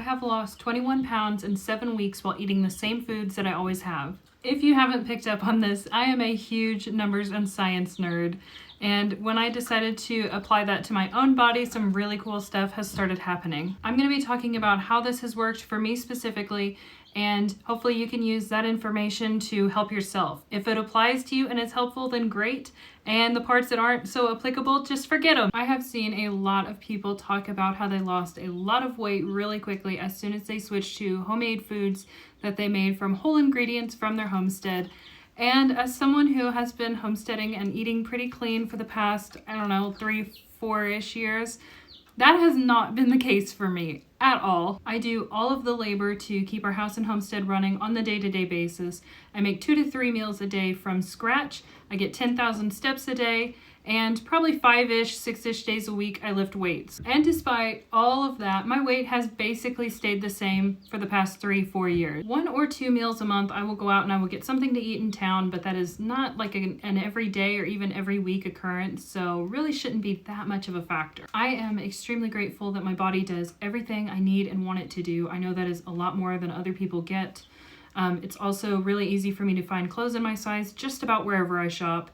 have lost 21 pounds in 7 weeks while eating the same foods that I always have. If you haven't picked up on this, I am a huge numbers and science nerd. And when I decided to apply that to my own body, some really cool stuff has started happening. I'm going to be talking about how this has worked for me specifically, and hopefully you can use that information to help yourself. If it applies to you and it's helpful, then great. And the parts that aren't so applicable, just forget them. I have seen a lot of people talk about how they lost a lot of weight really quickly as soon as they switched to homemade foods that they made from whole ingredients from their homestead. And as someone who has been homesteading and eating pretty clean for the past, 3-4-ish years, that has not been the case for me at all. I do all of the labor to keep our house and homestead running on the day-to-day basis. I make 2 to 3 meals a day from scratch. I get 10,000 steps a day, and probably 5-ish, 6-ish days a week I lift weights. And despite all of that, my weight has basically stayed the same for the past 3-4 years. 1 or 2 meals a month I will go out and I will get something to eat in town, but that is not like an everyday or even every week occurrence, so really shouldn't be that much of a factor. I am extremely grateful that my body does everything I need and want it to do. I know that is a lot more than other people get. It's also really easy for me to find clothes in my size just about wherever I shop.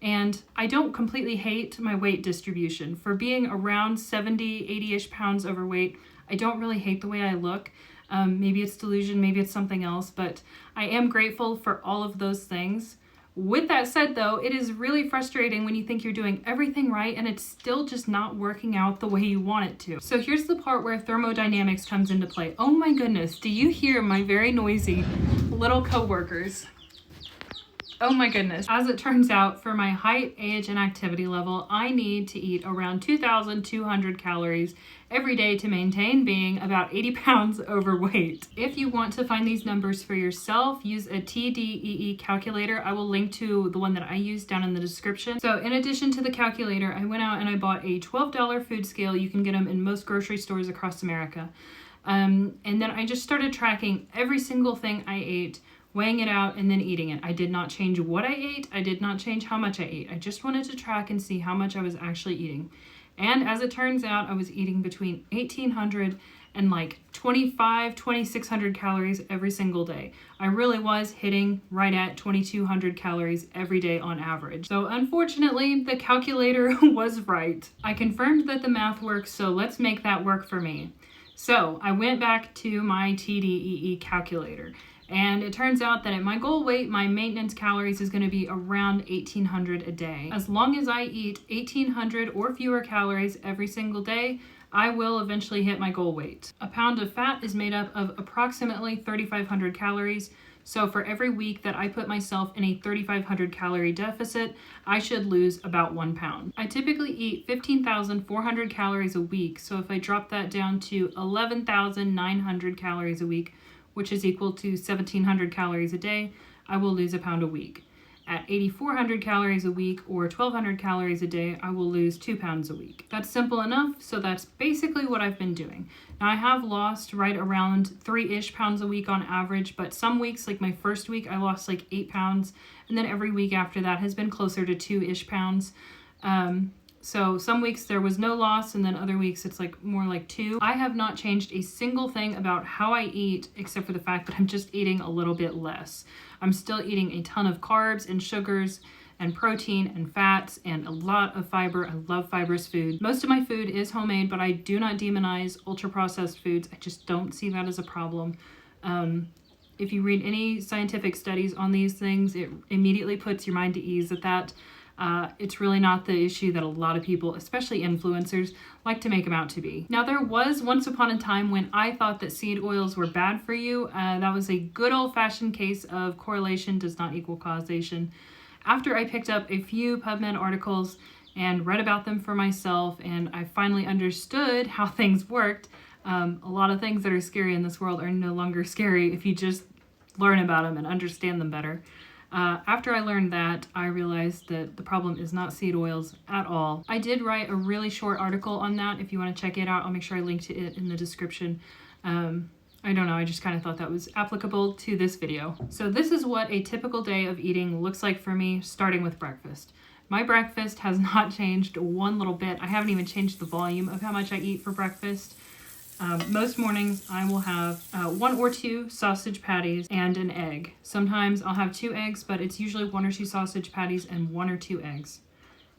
And I don't completely hate my weight distribution. For being around 70, 80-ish pounds overweight, I don't really hate the way I look. Maybe it's delusion, maybe it's something else, but I am grateful for all of those things. With that said though, it is really frustrating when you think you're doing everything right and it's still just not working out the way you want it to. So here's the part where thermodynamics comes into play. Oh my goodness, do you hear my very noisy little coworkers? Oh my goodness. As it turns out, for my height, age, and activity level, I need to eat around 2,200 calories every day to maintain being about 80 pounds overweight. If you want to find these numbers for yourself, use a TDEE calculator. I will link to the one that I use down in the description. So in addition to the calculator, I went out and I bought a $12 food scale. You can get them in most grocery stores across America. And then I just started tracking every single thing I ate, weighing it out, and then eating it. I did not change what I ate. I did not change how much I ate. I just wanted to track and see how much I was actually eating. And as it turns out, I was eating between 1,800 and like 2,600 calories every single day. I really was hitting right at 2,200 calories every day on average. So unfortunately, the calculator was right. I confirmed that the math works, so let's make that work for me. So I went back to my TDEE calculator. And it turns out that at my goal weight, my maintenance calories is going to be around 1,800 a day. As long as I eat 1,800 or fewer calories every single day, I will eventually hit my goal weight. A pound of fat is made up of approximately 3,500 calories. So for every week that I put myself in a 3,500 calorie deficit, I should lose about 1 pound. I typically eat 15,400 calories a week. So if I drop that down to 11,900 calories a week, which is equal to 1,700 calories a day, I will lose a pound a week. At 8,400 calories a week or 1,200 calories a day, I will lose 2 pounds a week. That's simple enough, so that's basically what I've been doing. Now I have lost right around 3-ish pounds a week on average, but some weeks, like my first week, I lost like 8 pounds, and then every week after that has been closer to 2-ish pounds. So some weeks there was no loss, and then other weeks it's like more like 2. I have not changed a single thing about how I eat, except for the fact that I'm just eating a little bit less. I'm still eating a ton of carbs and sugars and protein and fats and a lot of fiber. I love fibrous food. Most of my food is homemade, but I do not demonize ultra-processed foods. I just don't see that as a problem. If you read any scientific studies on these things, it immediately puts your mind at ease that it's really not the issue that a lot of people, especially influencers, like to make them out to be. Now, there was once upon a time when I thought that seed oils were bad for you. That was a good old-fashioned case of correlation does not equal causation. After I picked up a few PubMed articles and read about them for myself, and I finally understood how things worked, a lot of things that are scary in this world are no longer scary if you just learn about them and understand them better. After I learned that, I realized that the problem is not seed oils at all. I did write a really short article on that. If you want to check it out, I'll make sure I link to it in the description. I don't know, I just kind of thought that was applicable to this video. So this is what a typical day of eating looks like for me, starting with breakfast. My breakfast has not changed one little bit. I haven't even changed the volume of how much I eat for breakfast. Most mornings I will have 1 or 2 sausage patties and an egg. Sometimes I'll have 2 eggs, but it's usually 1 or 2 sausage patties and 1 or 2 eggs.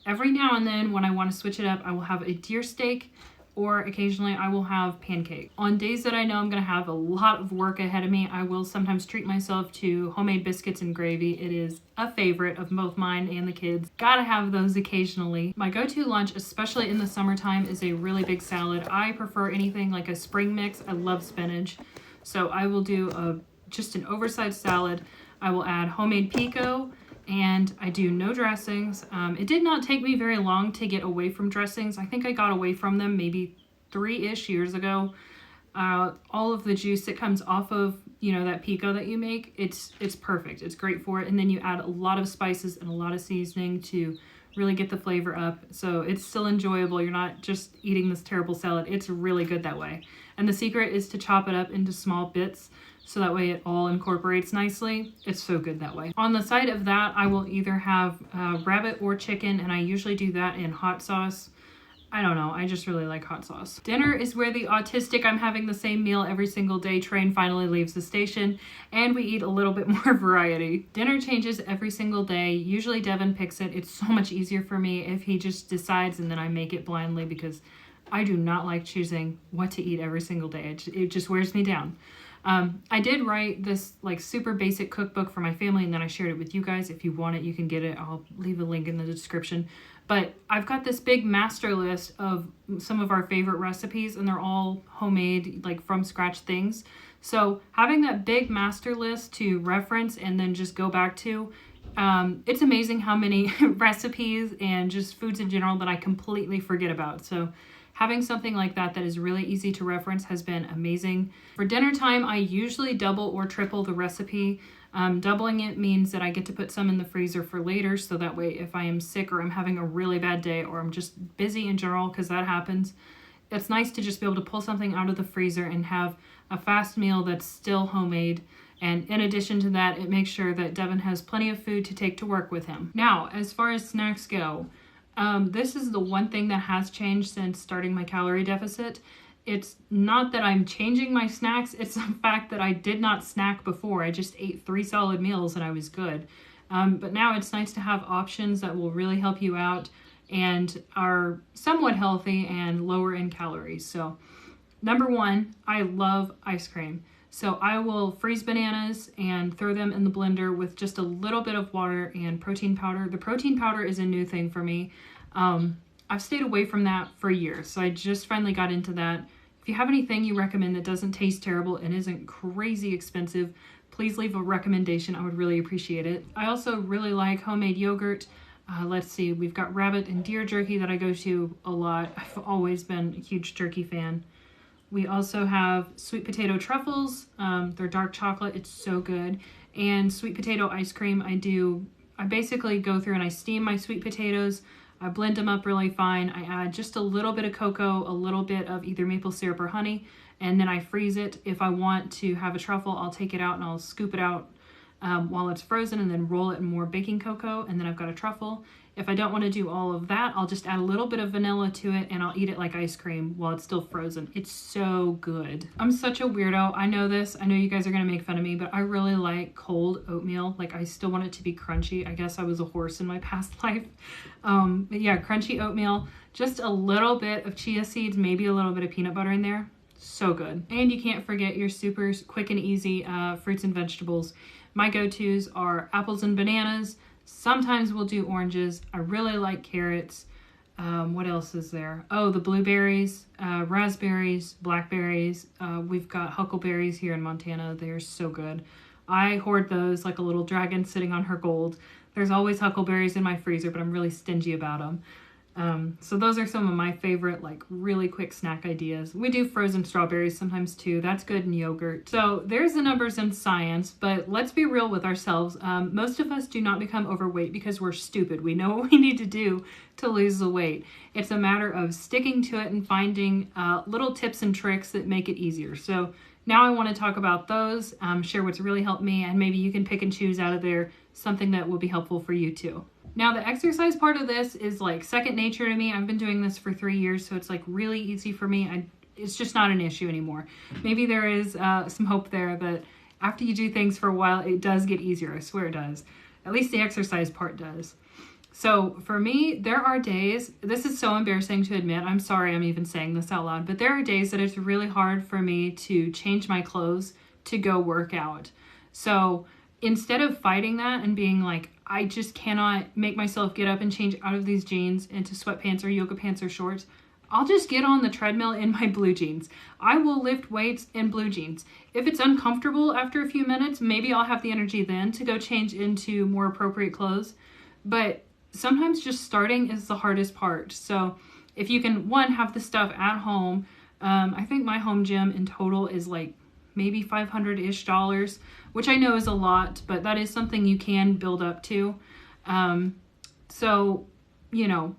Every now and then when I want to switch it up, I will have a deer steak, or occasionally I will have pancake. On days that I know I'm going to have a lot of work ahead of me, I will sometimes treat myself to homemade biscuits and gravy. It is a favorite of both mine and the kids. Gotta have those occasionally. My go-to lunch, especially in the summertime, is a really big salad. I prefer anything like a spring mix. I love spinach. So I will do just an oversized salad. I will add homemade pico, and I do no dressings. It did not take me very long to get away from dressings. I think I got away from them maybe 3-ish years ago. All of the juice that comes off of, that pico that you make, it's perfect. It's great for it. And then you add a lot of spices and a lot of seasoning to really get the flavor up. So it's still enjoyable. You're not just eating this terrible salad. It's really good that way. And the secret is to chop it up into small bits, so that way it all incorporates nicely. It's so good that way. On the side of that, I will either have rabbit or chicken, and I usually do that in hot sauce. I don't know, I just really like hot sauce. Dinner is where the autistic I'm having the same meal every single day train finally leaves the station, and we eat a little bit more variety. Dinner changes every single day. Usually Devin picks it. It's so much easier for me if he just decides and then I make it blindly, because I do not like choosing what to eat every single day. It just wears me down. I did write this super basic cookbook for my family, and then I shared it with you guys. If you want it, you can get it. I'll leave a link in the description. But I've got this big master list of some of our favorite recipes, and they're all homemade, from scratch things. So having that big master list to reference and then just go back to, it's amazing how many recipes and just foods in general that I completely forget about. So having something like that is really easy to reference has been amazing. For dinner time, I usually double or triple the recipe. Doubling it means that I get to put some in the freezer for later, so that way if I am sick or I'm having a really bad day or I'm just busy in general, because that happens, it's nice to just be able to pull something out of the freezer and have a fast meal that's still homemade. And in addition to that, it makes sure that Devin has plenty of food to take to work with him. Now, as far as snacks go, this is the one thing that has changed since starting my calorie deficit. It's not that I'm changing my snacks, it's the fact that I did not snack before. I just ate 3 solid meals and I was good. But now it's nice to have options that will really help you out and are somewhat healthy and lower in calories. So, number 1, I love ice cream. So I will freeze bananas and throw them in the blender with just a little bit of water and protein powder. The protein powder is a new thing for me. I've stayed away from that for years, so I just finally got into that. If you have anything you recommend that doesn't taste terrible and isn't crazy expensive, please leave a recommendation. I would really appreciate it. I also really like homemade yogurt. Let's see, we've got rabbit and deer jerky that I go to a lot. I've always been a huge jerky fan. We also have sweet potato truffles. They're dark chocolate. It's so good. And sweet potato ice cream. I basically go through and I steam my sweet potatoes. I blend them up really fine. I add just a little bit of cocoa, a little bit of either maple syrup or honey, and then I freeze it. If I want to have a truffle, I'll take it out and I'll scoop it out while it's frozen and then roll it in more baking cocoa, and then I've got a truffle. If I don't want to do all of that, I'll just add a little bit of vanilla to it and I'll eat it like ice cream while it's still frozen. It's so good. I'm such a weirdo. I know this. I know you guys are going to make fun of me, but I really like cold oatmeal. I still want it to be crunchy. I guess I was a horse in my past life. But yeah, crunchy oatmeal, just a little bit of chia seeds, maybe a little bit of peanut butter in there. So good. And you can't forget your super quick and easy fruits and vegetables. My go-tos are apples and bananas. Sometimes we'll do oranges. I really like carrots. What else is there? Oh, the blueberries, raspberries, blackberries. We've got huckleberries here in Montana. They're so good. I hoard those like a little dragon sitting on her gold. There's always huckleberries in my freezer, but I'm really stingy about them. So those are some of my favorite, really quick snack ideas. We do frozen strawberries sometimes too. That's good in yogurt. So there's the numbers and science, but let's be real with ourselves. Most of us do not become overweight because we're stupid. We know what we need to do to lose the weight. It's a matter of sticking to it and finding little tips and tricks that make it easier. So now I want to talk about those, share what's really helped me, and maybe you can pick and choose out of there something that will be helpful for you too. Now, the exercise part of this is second nature to me. I've been doing this for 3 years, so it's really easy for me. it's just not an issue anymore. Maybe there is some hope there that after you do things for a while, it does get easier. I swear it does. At least the exercise part does. So for me, there are days, this is so embarrassing to admit, I'm sorry I'm even saying this out loud, but there are days that it's really hard for me to change my clothes to go work out. So instead of fighting that and being like, I just cannot make myself get up and change out of these jeans into sweatpants or yoga pants or shorts, I'll just get on the treadmill in my blue jeans. I will lift weights in blue jeans. If it's uncomfortable after a few minutes, maybe I'll have the energy then to go change into more appropriate clothes. But sometimes just starting is the hardest part. So if you can, one, have the stuff at home. I think my home gym in total is like maybe $500-ish, which I know is a lot, but that is something you can build up to. So, you know,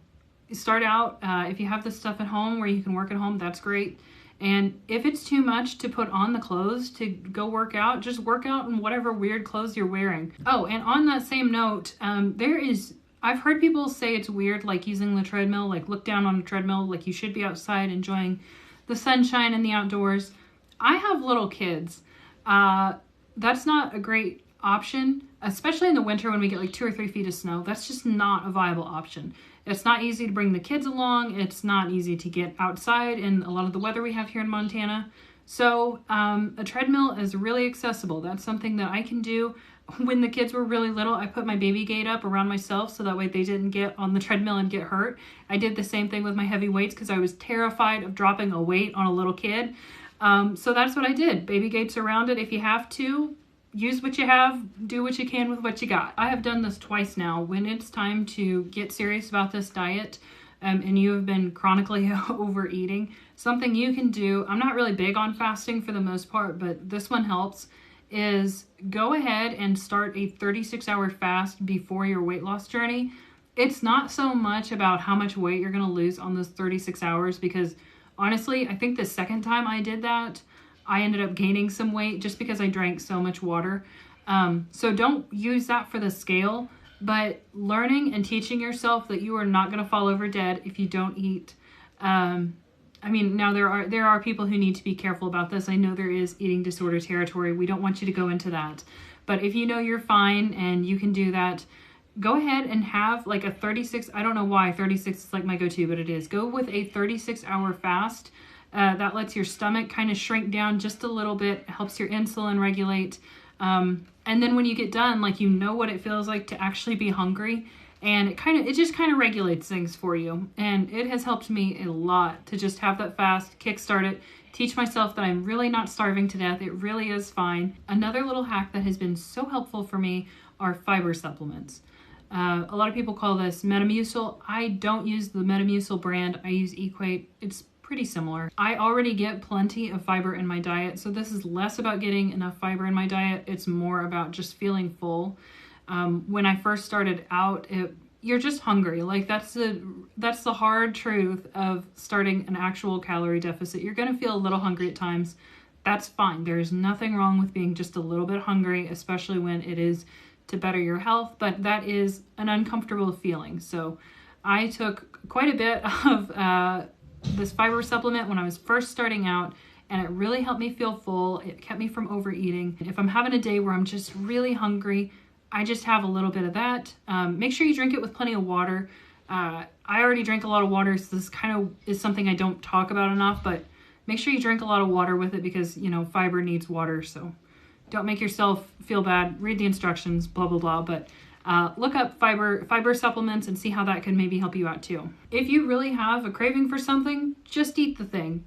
start out, if you have the stuff at home where you can work at home, that's great. And if it's too much to put on the clothes to go work out, just work out in whatever weird clothes you're wearing. Oh, and on that same note, I've heard people say it's weird, like using the treadmill, like look down on the treadmill, like you should be outside enjoying the sunshine and the outdoors. I have little kids. That's not a great option, especially in the winter when we get like 2 or 3 feet of snow. That's just not a viable option. It's not easy to bring the kids along. It's not easy to get outside in a lot of the weather we have here in Montana. So a treadmill is really accessible. That's something that I can do. When the kids were really little, I put my baby gate up around myself so that way they didn't get on the treadmill and get hurt. I did the same thing with my heavy weights because I was terrified of dropping a weight on a little kid. So that's what I did. Baby gates around it. If you have to, use what you have, do what you can with what you got. I have done this twice now. When it's time to get serious about this diet, and you have been chronically overeating, something you can do, I'm not really big on fasting for the most part, but this one helps, is go ahead and start a 36-hour fast before your weight loss journey. It's not so much about how much weight you're going to lose on those 36 hours because honestly, I think the second time I did that, I ended up gaining some weight just because I drank so much water. So don't use that for the scale, but learning and teaching yourself that you are not going to fall over dead if you don't eat. I mean, now there are people who need to be careful about this. I know there is eating disorder territory. We don't want you to go into that. But if you know you're fine and you can do that, go ahead and have like a 36, I don't know why 36 is like my go-to, but it is. Go with a 36-hour fast. That lets your stomach kind of shrink down just a little bit, helps your insulin regulate. And then when you get done, like you know what it feels like to actually be hungry. And it just kind of regulates things for you. And it has helped me a lot to just have that fast, kickstart it, teach myself that I'm really not starving to death. It really is fine. Another little hack that has been so helpful for me are fiber supplements. A lot of people call this Metamucil. I don't use the Metamucil brand. I use Equate. It's pretty similar. I already get plenty of fiber in my diet, so this is less about getting enough fiber in my diet. It's more about just feeling full. When I first started out, you're just hungry. Like that's the hard truth of starting an actual calorie deficit. You're going to feel a little hungry at times. That's fine. There's nothing wrong with being just a little bit hungry, especially when it is to better your health, but that is an uncomfortable feeling. So I took quite a bit of this fiber supplement when I was first starting out, and it really helped me feel full. It kept me from overeating. If I'm having a day where I'm just really hungry, I just have a little bit of that. Make sure you drink it with plenty of water. I already drink a lot of water, so this kind of is something I don't talk about enough, but make sure you drink a lot of water with it because, you know, fiber needs water, so don't make yourself feel bad. Read the instructions, blah, blah, blah, but look up fiber supplements and see how that can maybe help you out too. If you really have a craving for something, just eat the thing.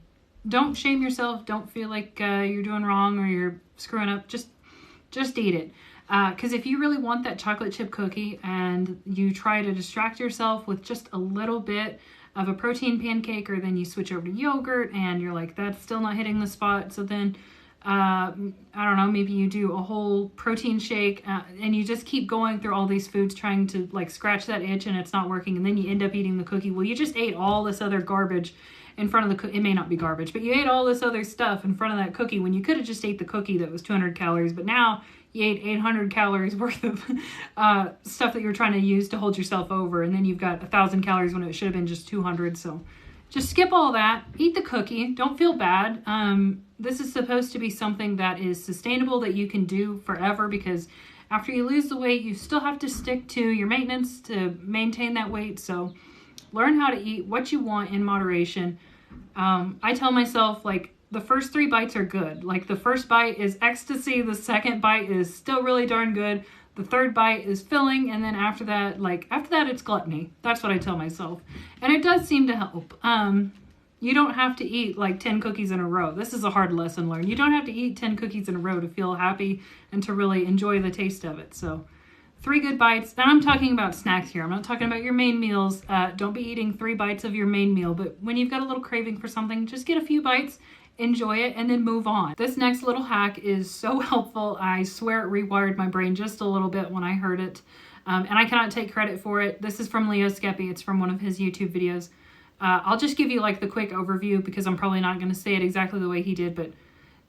Don't shame yourself. Don't feel like you're doing wrong or you're screwing up. Just eat it. Because if you really want that chocolate chip cookie and you try to distract yourself with just a little bit of a protein pancake, or then you switch over to yogurt and you're like, that's still not hitting the spot. So then I don't know, maybe you do a whole protein shake and you just keep going through all these foods trying to like scratch that itch and it's not working, and then you end up eating the cookie. Well, you just ate all this other garbage in front of the cookie. It may not be garbage, but you ate all this other stuff in front of that cookie when you could have just ate the cookie that was 200 calories, but now you ate 800 calories worth of stuff that you're trying to use to hold yourself over, and then you've got 1,000 calories when it should have been just 200. So just skip all that, eat the cookie, don't feel bad. This is supposed to be something that is sustainable, that you can do forever, because after you lose the weight, you still have to stick to your maintenance to maintain that weight. So learn how to eat what you want in moderation. I tell myself, like, the first 3 bites are good. Like, the first bite is ecstasy. The second bite is still really darn good. The third bite is filling. And then after that, it's gluttony. That's what I tell myself. And it does seem to help. You don't have to eat like 10 cookies in a row. This is a hard lesson learned. You don't have to eat 10 cookies in a row to feel happy and to really enjoy the taste of it. So 3 good bites. And I'm talking about snacks here. I'm not talking about your main meals. Don't be eating 3 bites of your main meal. But when you've got a little craving for something, just get a few bites, enjoy it, and then move on. This next little hack is so helpful. I swear it rewired my brain just a little bit when I heard it. And I cannot take credit for it. This is from Leo Skeppy. It's from one of his YouTube videos. I'll just give you like the quick overview because I'm probably not going to say it exactly the way he did, but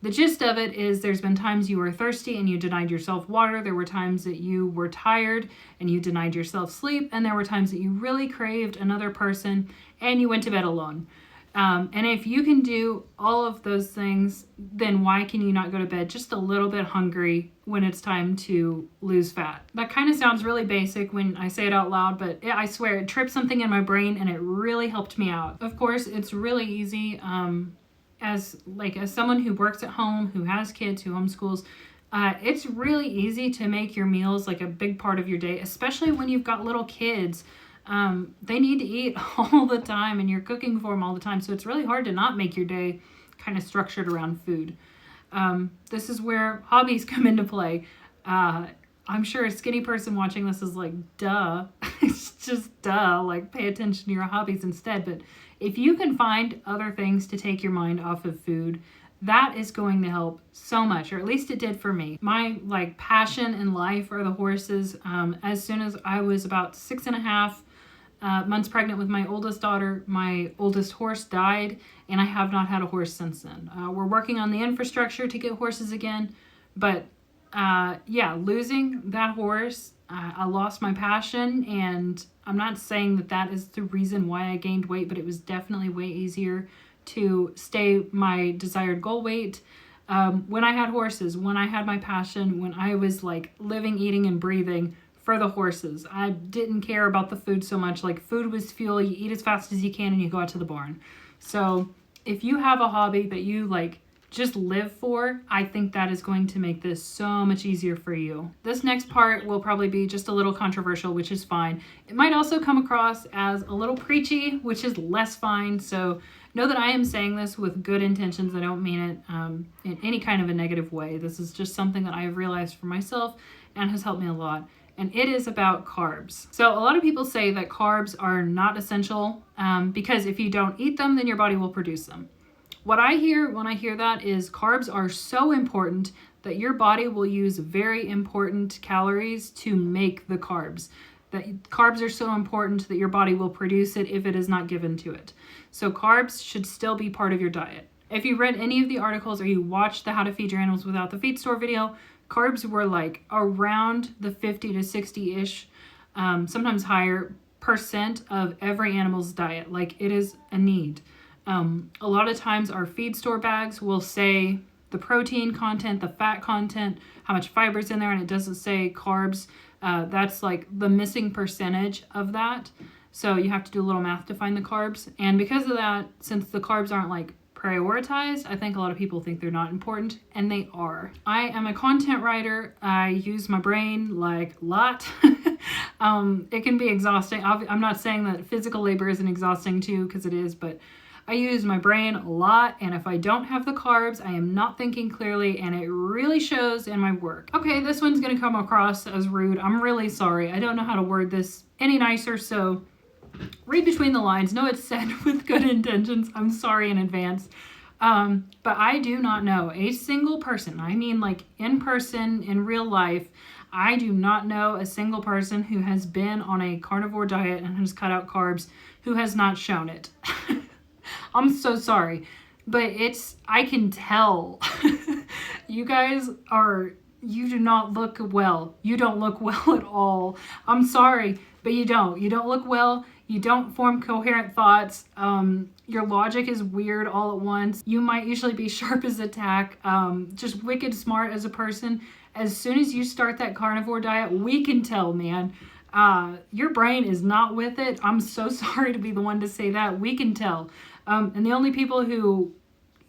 the gist of it is there's been times you were thirsty and you denied yourself water. There were times that you were tired and you denied yourself sleep. And there were times that you really craved another person and you went to bed alone. And if you can do all of those things, then why can you not go to bed just a little bit hungry when it's time to lose fat? That kind of sounds really basic when I say it out loud, but I swear it tripped something in my brain and it really helped me out. Of course, it's really easy. As someone who works at home, who has kids, who homeschools, it's really easy to make your meals like a big part of your day, especially when you've got little kids. They need to eat all the time and you're cooking for them all the time. So it's really hard to not make your day kind of structured around food. This is where hobbies come into play. I'm sure a skinny person watching this is like, duh. It's just duh. Like, pay attention to your hobbies instead. But if you can find other things to take your mind off of food, that is going to help so much, or at least it did for me. My passion in life are the horses. As soon as I was about 6.5 months pregnant with my oldest daughter, my oldest horse died, and I have not had a horse since then. We're working on the infrastructure to get horses again, but losing that horse, I lost my passion, and I'm not saying that that is the reason why I gained weight, but it was definitely way easier to stay my desired goal weight. When I had horses, when I had my passion, when I was living, eating, and breathing for the horses, I didn't care about the food so much. Like, food was fuel. You eat as fast as you can and you go out to the barn. So if you have a hobby that you just live for, I think that is going to make this so much easier for you. This next part will probably be just a little controversial, which is fine. It might also come across as a little preachy, which is less fine. So know that I am saying this with good intentions. I don't mean it in any kind of a negative way. This is just something that I have realized for myself and has helped me a lot. And it is about carbs. So a lot of people say that carbs are not essential because if you don't eat them, then your body will produce them. What I hear when I hear that is carbs are so important that your body will use very important calories to make the carbs. That carbs are so important that your body will produce it if it is not given to it. So carbs should still be part of your diet. If you read any of the articles or you watched the How to Feed Your Animals Without the Feed Store video, carbs were around the 50 to 60-ish, sometimes higher, % of every animal's diet. It is a need. A lot of times our feed store bags will say the protein content, the fat content, how much fiber is in there, and it doesn't say carbs. That's the missing percentage of that. So you have to do a little math to find the carbs. And because of that, since the carbs aren't prioritized, I think a lot of people think they're not important, and they are. I am a content writer. I use my brain a lot. It can be exhausting. I'm not saying that physical labor isn't exhausting too, because it is, but I use my brain a lot, and if I don't have the carbs, I am not thinking clearly, and it really shows in my work. Okay, this one's gonna come across as rude. I'm really sorry. I don't know how to word this any nicer, so read between the lines. No, it's said with good intentions. I'm sorry in advance. But I do not know a single person, I mean in person, in real life, I do not know a single person who has been on a carnivore diet and has cut out carbs who has not shown it. I'm so sorry, but I can tell. You guys you do not look well. You don't look well at all. I'm sorry, but you don't. You don't look well. You don't form coherent thoughts. Your logic is weird all at once. You might usually be sharp as a tack, just wicked smart as a person. As soon as you start that carnivore diet, we can tell, man. Your brain is not with it. I'm so sorry to be the one to say that. We can tell. And the only people who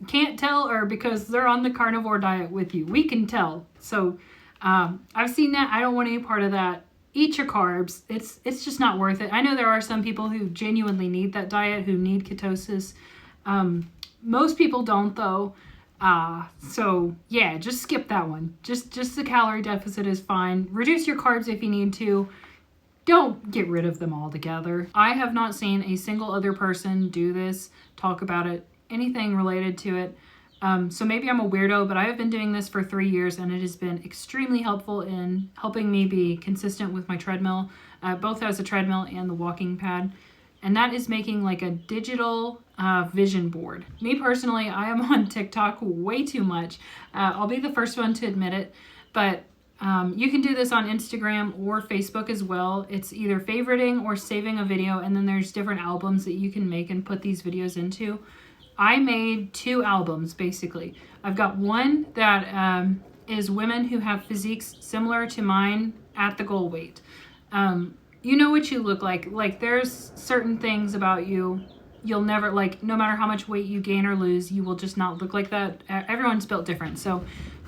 can't tell are because they're on the carnivore diet with you. We can tell. So I've seen that. I don't want any part of that. Eat your carbs. It's just not worth it. I know there are some people who genuinely need that diet, who need ketosis. Most people don't, though. So yeah, just skip that one. Just the calorie deficit is fine. Reduce your carbs if you need to. Don't get rid of them altogether. I have not seen a single other person do this, talk about it, anything related to it. So maybe I'm a weirdo, but I have been doing this for 3 years and it has been extremely helpful in helping me be consistent with my treadmill, both as a treadmill and the walking pad. And that is making like a digital vision board. Me personally, I am on TikTok way too much. I'll be the first one to admit it, but you can do this on Instagram or Facebook as well. It's either favoriting or saving a video, and then there's different albums that you can make and put these videos into. I made 2 albums, basically. I've got one that is women who have physiques similar to mine at the goal weight. You know what you look like. Like, there's certain things about you you'll never, like, no matter how much weight you gain or lose, you will just not look like that. Everyone's built different. So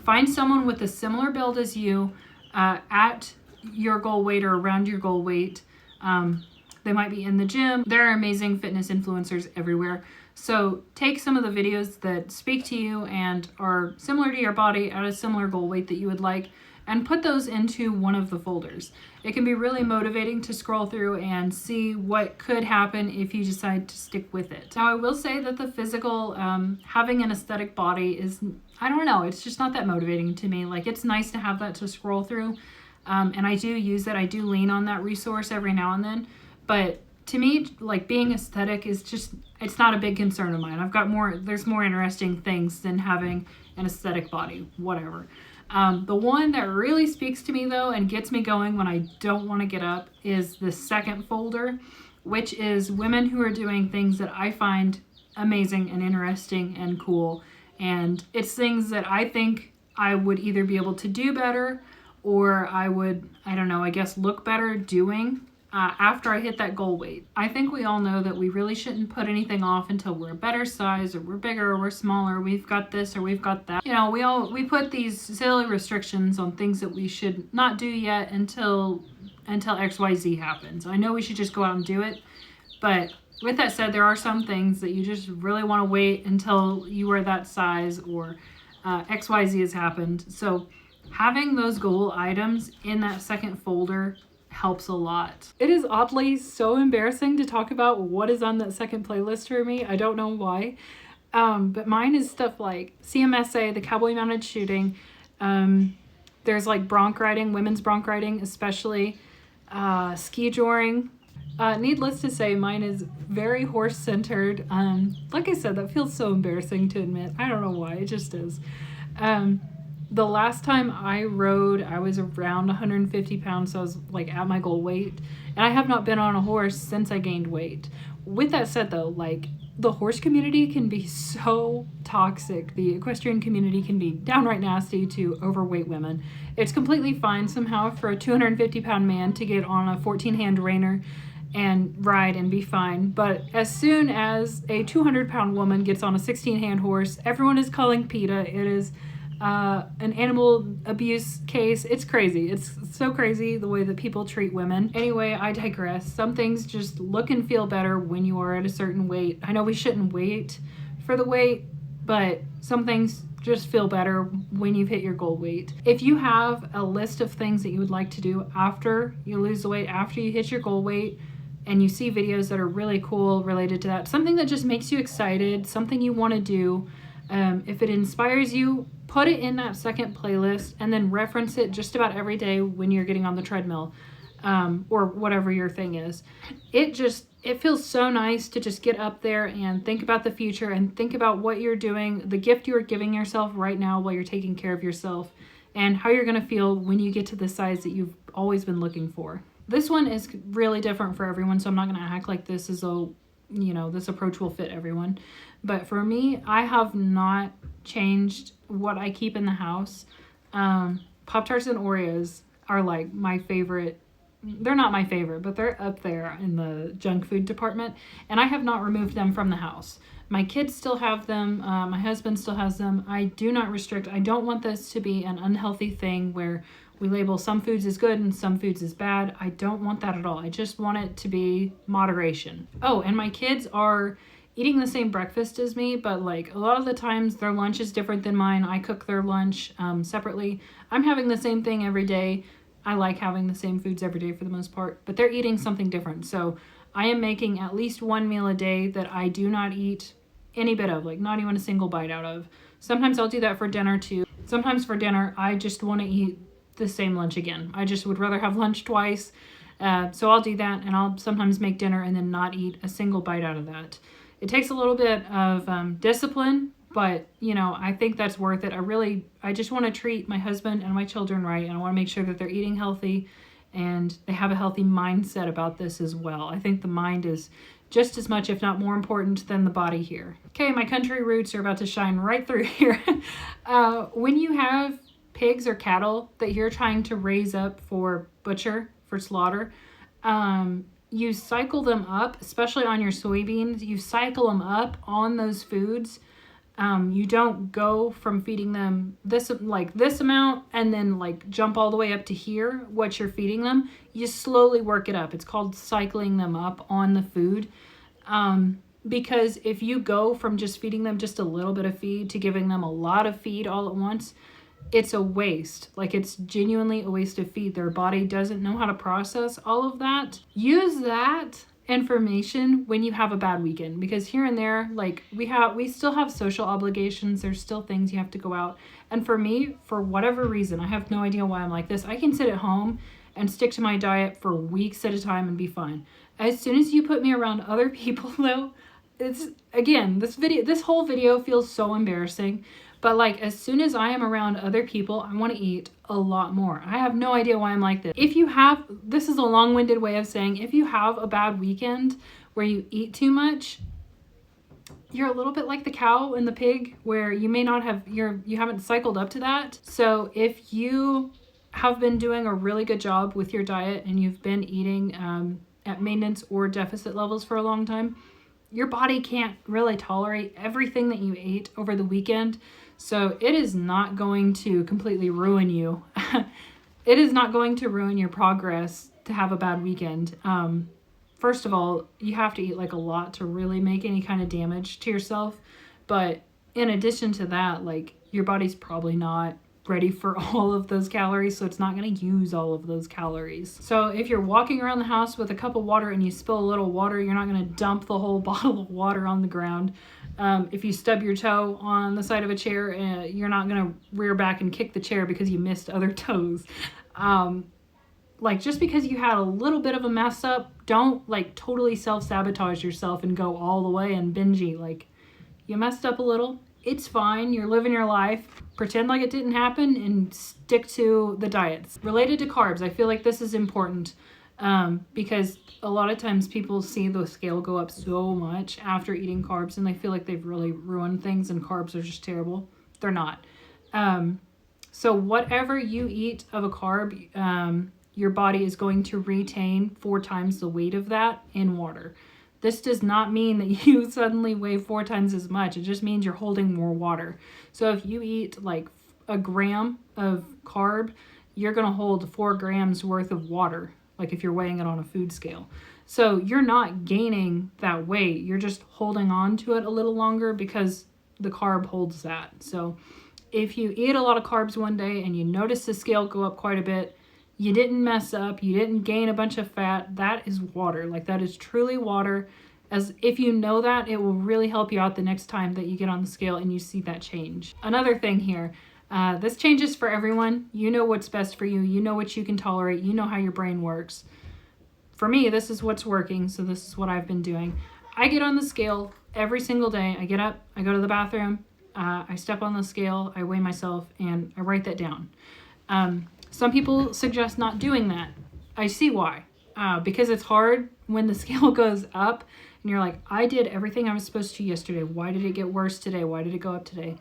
find someone with a similar build as you at your goal weight or around your goal weight. They might be in the gym. There are amazing fitness influencers everywhere. So take some of the videos that speak to you and are similar to your body at a similar goal weight that you would like, and put those into one of the folders. It can be really motivating to scroll through and see what could happen if you decide to stick with it. Now, I will say that the physical, having an aesthetic body is, I don't know, it's just not that motivating to me. Like, it's nice to have that to scroll through. And I do use it. I do lean on that resource every now and then. But to me, like, being aesthetic is just, it's not a big concern of mine. I've got there's more interesting things than having an aesthetic body, whatever. The one that really speaks to me, though, and gets me going when I don't want to get up is the second folder, which is women who are doing things that I find amazing and interesting and cool. And it's things that I think I would either be able to do better, or I would, I don't know, I guess look better doing after I hit that goal weight. I think we all know that we really shouldn't put anything off until we're a better size, or we're bigger, or we're smaller, we've got this or we've got that. You know, we put these silly restrictions on things that we should not do yet until XYZ happens. I know we should just go out and do it, but with that said, there are some things that you just really want to wait until you are that size, or XYZ has happened. So having those goal items in that second folder helps a lot. It is oddly so embarrassing to talk about what is on that second playlist for me. I don't know why. But mine is stuff like CMSA, the cowboy mounted shooting. There's like bronc riding, women's bronc riding especially, ski joring. Needless to say, mine is very horse centered. Like I said, that feels so embarrassing to admit. I don't know why, it just is. The last time I rode, I was around 150 pounds, so I was like at my goal weight. And I have not been on a horse since I gained weight. With that said, though, like, the horse community can be so toxic. The equestrian community can be downright nasty to overweight women. It's completely fine somehow for a 250-pound man to get on a 14-hand reiner and ride and be fine. But as soon as a 200-pound woman gets on a 16-hand horse, everyone is calling PETA. It is an animal abuse case. It's crazy. It's so crazy the way that people treat women. Anyway, I digress. Some things just look and feel better when you are at a certain weight. I know we shouldn't wait for the weight, but some things just feel better when you've hit your goal weight. If you have a list of things that you would like to do after you lose the weight, after you hit your goal weight, and you see videos that are really cool related to that, something that just makes you excited, something you want to do, if it inspires you, put it in that second playlist and then reference it just about every day when you're getting on the treadmill, or whatever your thing is. It feels so nice to just get up there and think about the future and think about what you're doing, the gift you are giving yourself right now while you're taking care of yourself, and how you're going to feel when you get to the size that you've always been looking for. This one is really different for everyone, so I'm not going to act like this is this approach will fit everyone. But for me, I have not changed what I keep in the house. Pop-Tarts and Oreos are like my favorite. They're not my favorite, but they're up there in the junk food department, and I have not removed them from the house. My kids still have them. My husband still has them. I do not restrict. I don't want this to be an unhealthy thing where we label some foods as good and some foods as bad. I don't want that at all. I just want it to be moderation. Oh, and my kids are eating the same breakfast as me, but like a lot of the times their lunch is different than mine. I cook their lunch separately. I'm having the same thing every day. I like having the same foods every day for the most part, but they're eating something different. So I am making at least one meal a day that I do not eat any bit of, like not even a single bite out of. Sometimes I'll do that for dinner too. Sometimes for dinner, I just want to eat the same lunch again. I just would rather have lunch twice. So I'll do that, and I'll sometimes make dinner and then not eat a single bite out of that. It takes a little bit of discipline, but I think that's worth it. I just want to treat my husband and my children right, and I want to make sure that they're eating healthy and they have a healthy mindset about this as well. I think the mind is just as much, if not more important than the body here. Okay, my country roots are about to shine right through here. When you have pigs or cattle that you're trying to raise up for slaughter, you cycle them up, especially on your soybeans. You cycle them up on those foods. You don't go from feeding them this amount and then jump all the way up to here, what you're feeding them. You slowly work it up. It's called cycling them up on the food. Because if you go from just feeding them just a little bit of feed to giving them a lot of feed all at once, it's a waste. It's genuinely a waste of feed. Their body doesn't know how to process all of that. Use that information when you have a bad weekend, because here and there, we still have social obligations. There's still things you have to go out. And for me, for whatever reason, I have no idea why I'm like this, I can sit at home and stick to my diet for weeks at a time and be fine. As soon as you put me around other people though, it's, again, this whole video feels so embarrassing, but as soon as I am around other people, I want to eat a lot more. I have no idea why I'm like this. This is a long-winded way of saying, if you have a bad weekend where you eat too much, you're a little bit like the cow and the pig, where you may not have, you haven't cycled up to that. So if you have been doing a really good job with your diet and you've been eating at maintenance or deficit levels for a long time, your body can't really tolerate everything that you ate over the weekend. So it is not going to completely ruin you. It is not going to ruin your progress to have a bad weekend. First of all, you have to eat a lot to really make any kind of damage to yourself. But in addition to that, your body's probably not ready for all of those calories, so it's not going to use all of those calories. So if you're walking around the house with a cup of water and you spill a little water, you're not going to dump the whole bottle of water on the ground. If you stub your toe on the side of a chair, you're not going to rear back and kick the chair because you missed other toes. Just because you had a little bit of a mess up, don't totally self-sabotage yourself and go all the way and binge eat. You messed up a little, it's fine. You're living your life. Pretend like it didn't happen and stick to the diets. Related to carbs, I feel like this is important because a lot of times people see the scale go up so much after eating carbs and they feel like they've really ruined things and carbs are just terrible. They're not. So whatever you eat of a carb, your body is going to retain 4 times the weight of that in water. This does not mean that you suddenly weigh 4 times as much. It just means you're holding more water. So if you eat a gram of carb, you're going to hold 4 grams worth of water, if you're weighing it on a food scale. So you're not gaining that weight. You're just holding on to it a little longer because the carb holds that. So if you eat a lot of carbs one day and you notice the scale go up quite a bit, you didn't mess up, you didn't gain a bunch of fat, that is water. That is truly water. As if you know that, it will really help you out the next time that you get on the scale and you see that change. Another thing here, this changes for everyone. You know what's best for you. You know what you can tolerate. You know how your brain works. For me, this is what's working, so this is what I've been doing. I get on the scale every single day. I get up, I go to the bathroom, I step on the scale, I weigh myself, and I write that down. Some people suggest not doing that. I see why. because it's hard when the scale goes up and you're like, I did everything I was supposed to yesterday. Why did it get worse today? Why did it go up today?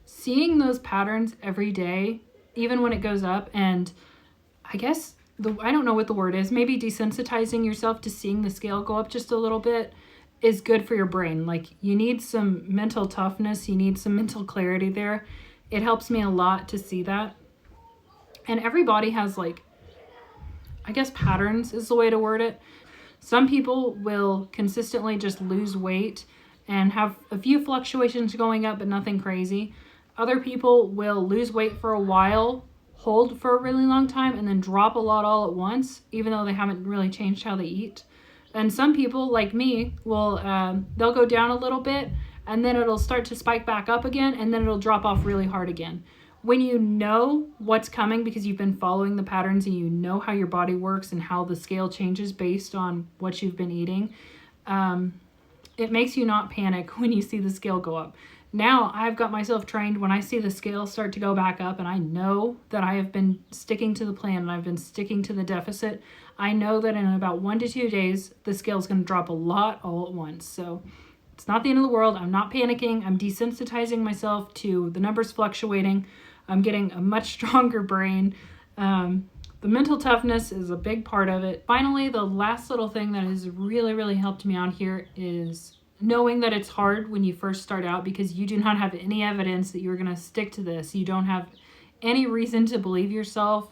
Seeing those patterns every day, even when it goes up, and I guess I don't know what the word is, maybe desensitizing yourself to seeing the scale go up just a little bit is good for your brain. Like, you need some mental toughness, you need some mental clarity there. It helps me a lot to see that. And everybody has, like, I guess patterns is the way to word it. Some people will consistently just lose weight and have a few fluctuations going up, but nothing crazy. Other people will lose weight for a while, hold for a really long time, and then drop a lot all at once, even though they haven't really changed how they eat. And some people, like me, will they'll go down a little bit, and then it'll start to spike back up again, and then it'll drop off really hard again. When you know what's coming because you've been following the patterns and you know how your body works and how the scale changes based on what you've been eating, it makes you not panic when you see the scale go up. Now I've got myself trained when I see the scale start to go back up and I know that I have been sticking to the plan and I've been sticking to the deficit. I know that in about 1 to 2 days, the scale is going to drop a lot all at once. So it's not the end of the world. I'm not panicking. I'm desensitizing myself to the numbers fluctuating. I'm getting a much stronger brain. The mental toughness is a big part of it. Finally, the last little thing that has really, really helped me out here is knowing that it's hard when you first start out because you do not have any evidence that you're going to stick to this. You don't have any reason to believe yourself.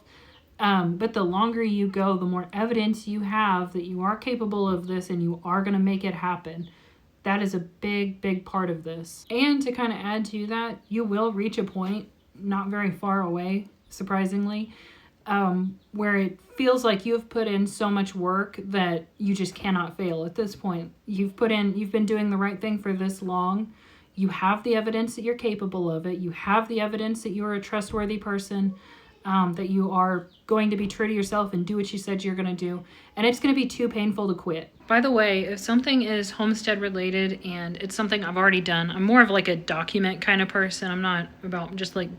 But the longer you go, the more evidence you have that you are capable of this and you are going to make it happen. That is a big, big part of this. And to kind of add to that, you will reach a point not very far away, surprisingly, where it feels like you've put in so much work that you just cannot fail at this point. You've been doing the right thing for this long. You have the evidence that you're capable of it. You have the evidence that you're a trustworthy person, that you are going to be true to yourself and do what you said you're going to do. And it's going to be too painful to quit. By the way, if something is homestead related and it's something I've already done, I'm more of like a document kind of person. I'm not about just like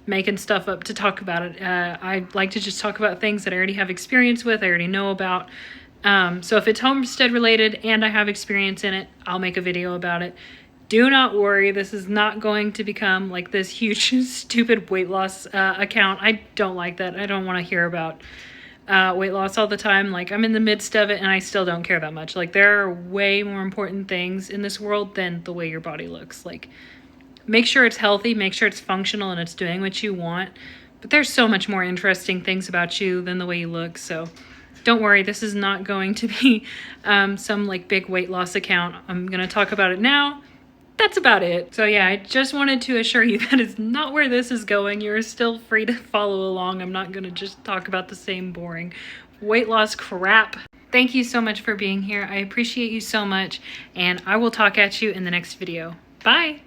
making stuff up to talk about it. I like to just talk about things that I already have experience with, I already know about. So if it's homestead related and I have experience in it, I'll make a video about it. Do not worry, this is not going to become like this huge, stupid weight loss account. I don't like that. I don't want to hear about weight loss all the time. Like, I'm in the midst of it and I still don't care that much. Like, there are way more important things in this world than the way your body looks. Like, make sure it's healthy, make sure it's functional and it's doing what you want. But there's so much more interesting things about you than the way you look. So don't worry, this is not going to be some like big weight loss account. I'm going to talk about it now. That's about it. So yeah, I just wanted to assure you that is not where this is going. You're still free to follow along. I'm not gonna just talk about the same boring weight loss crap. Thank you so much for being here. I appreciate you so much, and I will talk at you in the next video. Bye.